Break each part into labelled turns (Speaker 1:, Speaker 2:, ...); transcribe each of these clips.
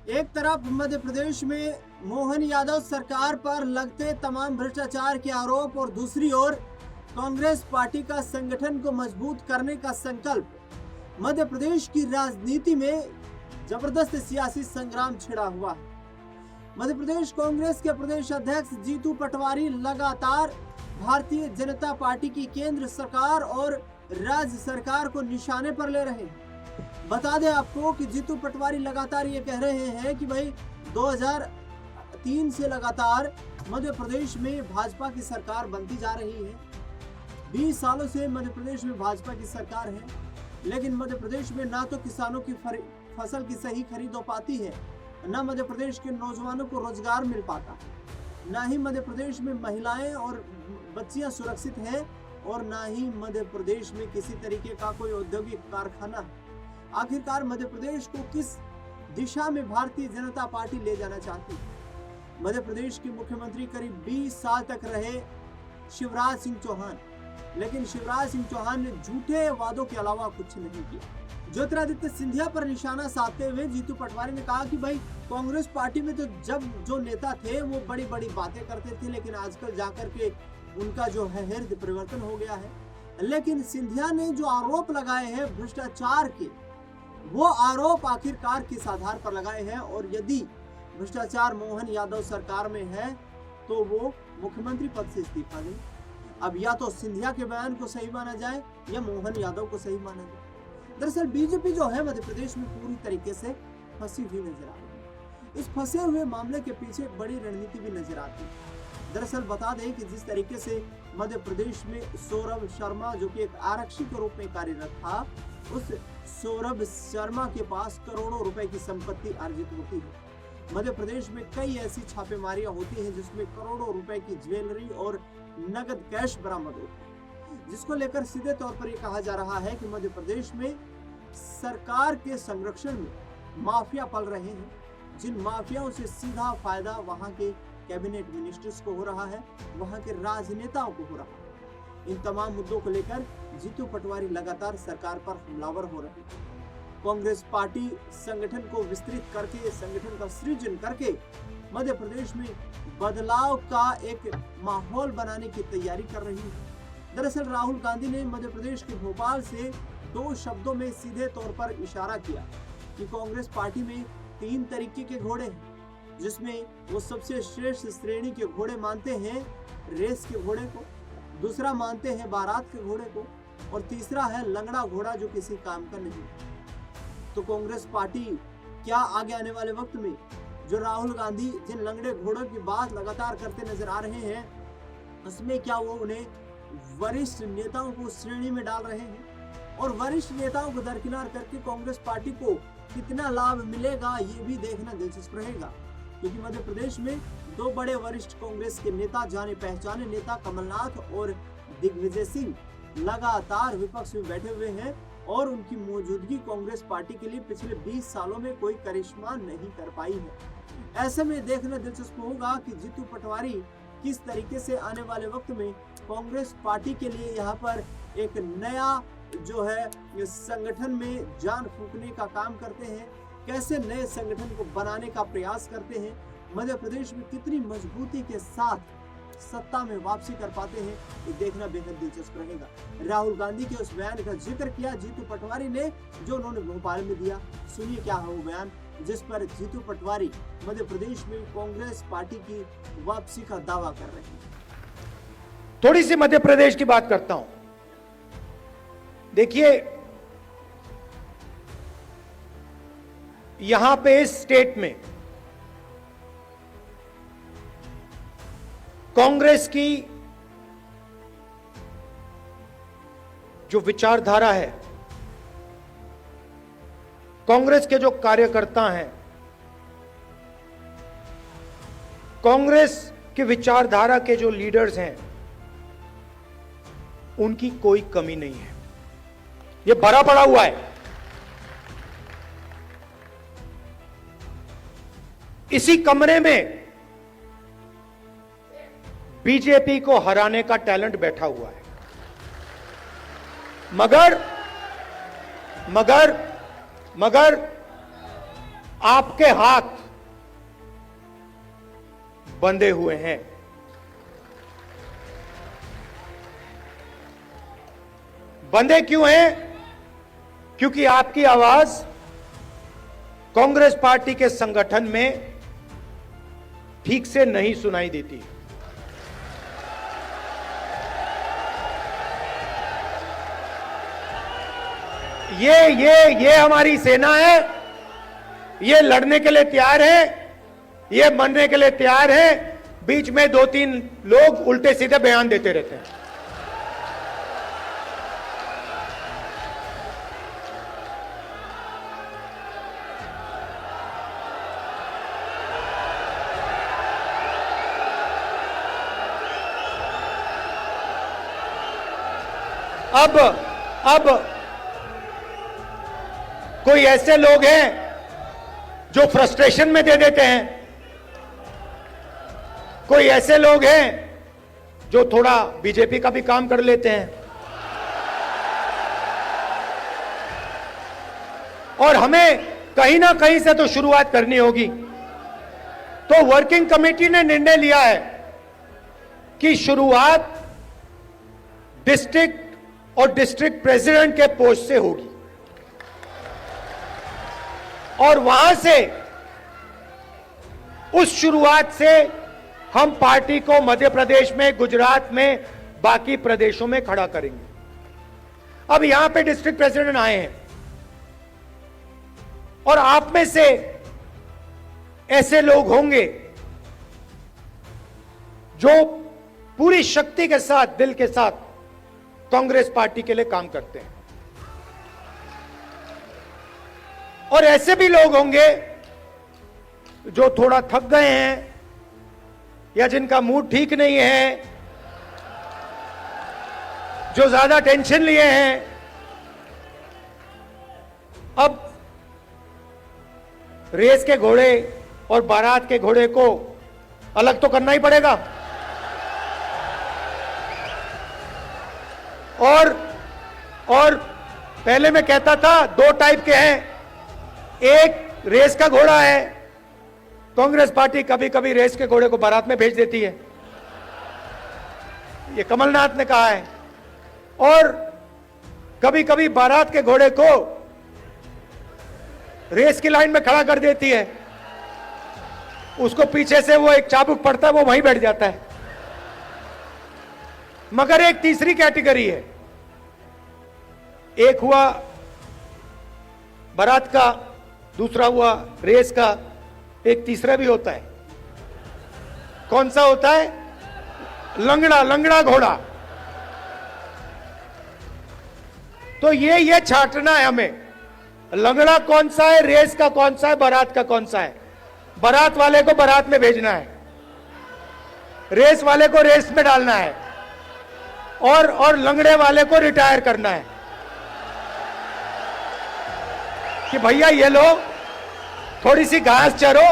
Speaker 1: एक तरफ मध्य प्रदेश में मोहन यादव सरकार पर लगते तमाम भ्रष्टाचार के आरोप और दूसरी ओर कांग्रेस पार्टी का संगठन को मजबूत करने का संकल्प। मध्य प्रदेश की राजनीति में जबरदस्त सियासी संग्राम छिड़ा हुआ है। मध्य प्रदेश कांग्रेस के प्रदेश अध्यक्ष जीतू पटवारी लगातार भारतीय जनता पार्टी की केंद्र सरकार और राज्य सरकार को निशाने पर ले रहे हैं। बता दें आपको कि जीतू पटवारी लगातार ये कह रहे हैं कि भाई 2003 से लगातार मध्य प्रदेश में भाजपा की सरकार बनती जा रही है। 20 सालों से मध्य प्रदेश में भाजपा की सरकार है, लेकिन मध्य प्रदेश में ना तो किसानों की फसल की सही खरीद हो पाती है, ना मध्य प्रदेश के नौजवानों को रोजगार मिल पाता, ना ही मध्य प्रदेश में महिलाएं और बच्चियां सुरक्षित हैं, और ना ही मध्य प्रदेश में किसी तरीके का कोई औद्योगिक कारखाना है। आखिरकार मध्य प्रदेश को किस दिशा में भारतीय जनता पार्टी ले जाना चाहती है? मध्य प्रदेश के मुख्यमंत्री करीब 20 साल तक रहे शिवराज सिंह चौहान, लेकिन शिवराज सिंह चौहान ने झूठे वादों के अलावा कुछ नहीं किया। ज्योतिरादित्य सिंधिया पर निशाना साधते हुए जीतू पटवारी ने कहा कि भाई कांग्रेस पार्टी में तो जब जो नेता थे वो बड़ी बड़ी बातें करते थे, लेकिन आजकल जाकर के उनका जो है हृदय परिवर्तन हो गया है। लेकिन सिंधिया ने जो आरोप लगाए हैं भ्रष्टाचार के, वो आरोप आखिरकार किस आधार पर लगाए हैं? और यदि भ्रष्टाचार मोहन यादव सरकार में है तो वो मुख्यमंत्री पद से इस्तीफा दें। अब या तो सिंधिया के बयान को सही माना जाए या मोहन यादव को सही माना जाए। दरअसल बीजेपी जो है मध्य प्रदेश में पूरी तरीके से फंसी हुई नजर आ रही है। इस फंसे हुए मामले के पीछे एक बड़ी रणनीति भी नजर आती है। दरअसल बता दें कि जिस तरीके से मध्य प्रदेश में सौरभ शर्मा जो कि एक आरक्षी के रूप में कार्यरत था, उस सौरभ शर्मा के पास करोड़ों रुपए की संपत्ति अर्जित होती है। मध्य प्रदेश में कई ऐसी छापेमारियां होती हैं जिसमें करोड़ों रुपए की ज्वेलरी और नगद कैश बरामद होता है, जिसको लेकर सीधे तौर पर यह कहा जा रहा है कि मध्य प्रदेश में सरकार के संरक्षण में माफिया पल रहे हैं, जिन माफियाओं से सीधा फायदा वहां के कैबिनेट मिनिस्टर्स को हो रहा है, वहां के राजनेताओं को हो रहा है। इन तमाम मुद्दों को लेकर जीतू पटवारी लगातार सरकार पर हमलावर हो रहे हैं। कांग्रेस पार्टी संगठन को विस्तृत करके, संगठन का सृजन करके मध्य प्रदेश में बदलाव का एक माहौल बनाने की तैयारी कर रही है। दरअसल राहुल गांधी ने मध्य प्रदेश के भोपाल से 2 शब्दों में सीधे तौर पर इशारा किया कि कांग्रेस पार्टी में 3 तरीके के घोड़े हैं, जिसमें वो सबसे श्रेष्ठ श्रेणी के घोड़े मानते हैं रेस के घोड़े को, दूसरा मानते हैं बारात के घोड़े को, और तीसरा है लंगड़ा घोड़ा जो किसी काम का नहीं। तो कांग्रेस पार्टी क्या आगे आने वाले वक्त में जो राहुल गांधी जिन लंगड़े घोड़ों की बात लगातार करते नजर आ रहे हैं, उसमें क्या वो उन्हें वरिष्ठ नेताओं को श्रेणी में डाल रहे हैं? और वरिष्ठ नेताओं को दरकिनार करके कांग्रेस पार्टी को कितना लाभ मिलेगा ये भी देखना दिलचस्प रहेगा, क्योंकि मध्य प्रदेश में 2 बड़े वरिष्ठ कांग्रेस के नेता, जाने पहचाने नेता कमलनाथ और दिग्विजय सिंह लगातार विपक्ष में बैठे हुए हैं, और उनकी मौजूदगी कांग्रेस पार्टी के लिए पिछले 20 सालों में कोई करिश्मा नहीं कर पाई है। ऐसे में देखना दिलचस्प होगा कि जीतू पटवारी किस तरीके से आने वाले वक्त में कांग्रेस पार्टी के लिए यहाँ पर एक नया जो है संगठन में जान फूंकने का काम करते हैं, कैसे नए संगठन को बनाने का प्रयास करते हैं, मध्य प्रदेश में कितनी मजबूती के साथ सत्ता में वापसी कर पाते हैं, ये देखना बेहद दिलचस्प रहेगा। राहुल गांधी के उस बयान का जिक्र किया जीतू पटवारी ने जो उन्होंने भोपाल में दिया। सुनिए क्या है वो बयान जिस पर जीतू पटवारी मध्य प्रदेश में कांग्रेस पार्टी की वापसी का दावा कर रहे हैं।
Speaker 2: थोड़ी सी मध्य प्रदेश की बात करता हूं। देखिए, यहां पे इस स्टेट में कांग्रेस की जो विचारधारा है, कांग्रेस के जो कार्यकर्ता हैं, कांग्रेस की विचारधारा के जो लीडर्स हैं, उनकी कोई कमी नहीं है। ये भरा पड़ा हुआ है। इसी कमरे में बीजेपी को हराने का टैलेंट बैठा हुआ है। मगर आपके हाथ बंधे हुए हैं। बंधे क्यों हैं? क्योंकि आपकी आवाज कांग्रेस पार्टी के संगठन में ठीक से नहीं सुनाई देती। ये हमारी सेना है, ये लड़ने के लिए तैयार है, ये मरने के लिए तैयार है। बीच में 2-3 लोग उल्टे सीधे बयान देते रहते हैं। अब कोई ऐसे लोग हैं जो फ्रस्ट्रेशन में दे देते हैं, कोई ऐसे लोग हैं जो थोड़ा बीजेपी का भी काम कर लेते हैं, और हमें कहीं ना कहीं से तो शुरुआत करनी होगी। तो वर्किंग कमेटी ने निर्णय लिया है कि शुरुआत डिस्ट्रिक्ट और डिस्ट्रिक्ट प्रेसिडेंट के पोस्ट से होगी, और वहां से, उस शुरुआत से हम पार्टी को मध्य प्रदेश में, गुजरात में, बाकी प्रदेशों में खड़ा करेंगे। अब यहां पे डिस्ट्रिक्ट प्रेसिडेंट आए हैं, और आप में से ऐसे लोग होंगे जो पूरी शक्ति के साथ, दिल के साथ कांग्रेस पार्टी के लिए काम करते हैं, और ऐसे भी लोग होंगे जो थोड़ा थक गए हैं या जिनका मूड ठीक नहीं है, जो ज्यादा टेंशन लिए हैं। अब रेस के घोड़े और बारात के घोड़े को अलग तो करना ही पड़ेगा। और पहले मैं कहता था 2 टाइप के हैं, एक रेस का घोड़ा है, कांग्रेस पार्टी कभी कभी रेस के घोड़े को बारात में भेज देती है, ये कमलनाथ ने कहा है, और कभी कभी बारात के घोड़े को रेस की लाइन में खड़ा कर देती है, उसको पीछे से वो एक चाबुक पड़ता है, वो वहीं बैठ जाता है। मगर एक तीसरी कैटेगरी है, एक हुआ बारात का, दूसरा हुआ रेस का, एक तीसरा भी होता है। कौन सा होता है? लंगड़ा घोड़ा। तो ये छांटना है हमें, लंगड़ा कौन सा है, रेस का कौन सा है, बारात का कौन सा है। बारात वाले को बारात में भेजना है, रेस वाले को रेस में डालना है, और लंगड़े वाले को रिटायर करना है कि भैया ये लो, थोड़ी सी घास चरो,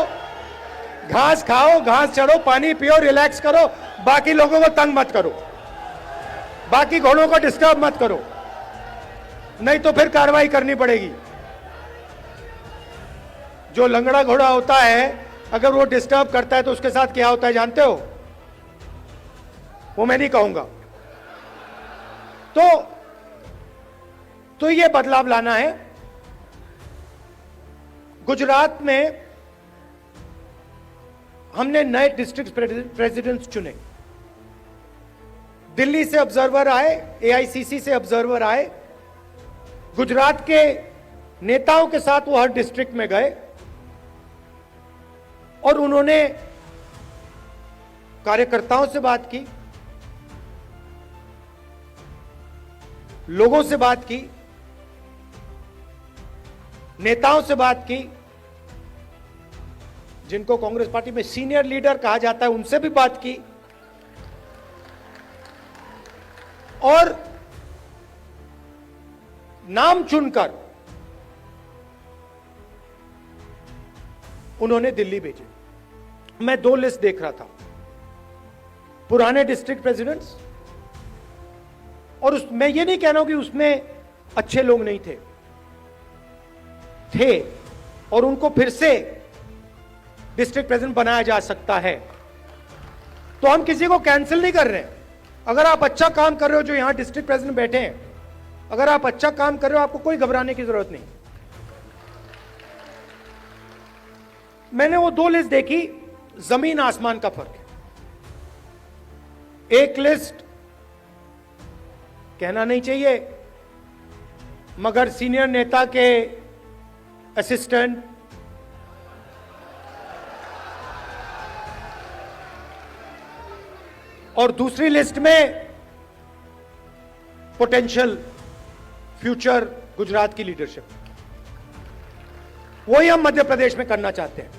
Speaker 2: घास खाओ, घास चढ़ो, पानी पियो, रिलैक्स करो, बाकी लोगों को तंग मत करो, बाकी घोड़ों को डिस्टर्ब मत करो, नहीं तो फिर कार्रवाई करनी पड़ेगी। जो लंगड़ा घोड़ा होता है, अगर वो डिस्टर्ब करता है तो उसके साथ क्या होता है जानते हो? वो मैं नहीं कहूंगा। तो ये बदलाव लाना है। गुजरात में हमने नए डिस्ट्रिक्ट प्रेसिडेंट्स चुने, दिल्ली से ऑब्जर्वर आए, एआईसीसी से ऑब्जर्वर आए, गुजरात के नेताओं के साथ वो हर डिस्ट्रिक्ट में गए, और उन्होंने कार्यकर्ताओं से बात की, लोगों से बात की, नेताओं से बात की, जिनको कांग्रेस पार्टी में सीनियर लीडर कहा जाता है, उनसे भी बात की, और नाम चुनकर उन्होंने दिल्ली भेजे। मैं 2 लिस्ट देख रहा था, पुराने डिस्ट्रिक्ट प्रेसिडेंट्स, और मैं ये नहीं कह रहा हूं कि उसमें अच्छे लोग नहीं थे, और उनको फिर से डिस्ट्रिक्ट प्रेसिडेंट बनाया जा सकता है। तो हम किसी को कैंसिल नहीं कर रहे हैं। अगर आप अच्छा काम कर रहे हो, जो यहां डिस्ट्रिक्ट प्रेसिडेंट बैठे हैं, अगर आप अच्छा काम कर रहे हो, आपको कोई घबराने की जरूरत नहीं। मैंने वो 2 लिस्ट देखी, जमीन आसमान का फर्क है। एक लिस्ट कहना नहीं चाहिए, मगर सीनियर नेता के असिस्टेंट, और दूसरी लिस्ट में पोटेंशियल फ्यूचर गुजरात की लीडरशिप। वही हम मध्य प्रदेश में करना चाहते हैं।